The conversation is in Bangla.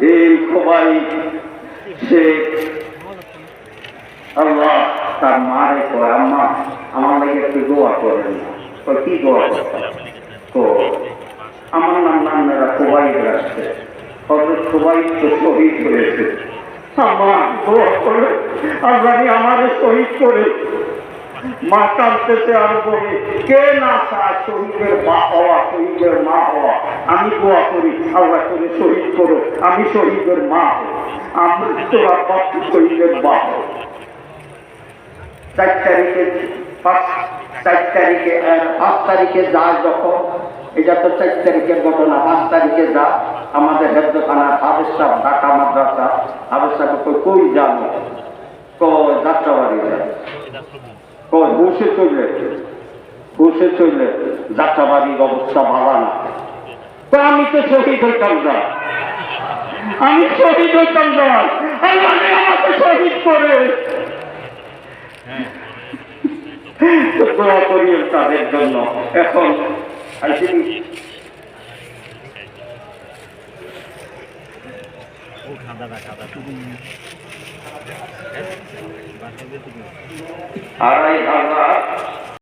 এই খোবাই সে আল্লাহ তার মারে কয়, আম্মা আমার লাগে একটু দোয়া করেন না। কি দোয়া করতে? তো আমার নান্নারা খোবাই আসছে, হযরত খোবাই তো শহীদ হয়েছে। আম্মা দোয়া করে আল্লাহ আমারে শহীদ করে। মা কাঁদতেছে আর বলে, কে না চায় শহীদের মা হওয়া, শহীদের মা হওয়া? আমি দোয়া করি আল্লাহ করে শহীদ করো, আমি শহীদের মা হই, আমি তোরা বাপ শহীদের মা হও। 4 তারিখে যায় যখন, এটা তো 4 তারিখের ঘটনা, 5 তারিখে যা আমাদের হেফজখানার হাফেজ সাহেব ঢাকা মাদ্রাসা হাফেজ সাহেব কই যাবো, যাত্রাবাড়ি যায়, বসে চললে যাত্রাবাড়ির অবস্থা ভালো না। তো আমি তো শহীদ হইতাম যা, আমি শহীদ হইতাম যা, আমাকে শহীদ করে দোয়া করি তাদের জন্য। এখন $2,500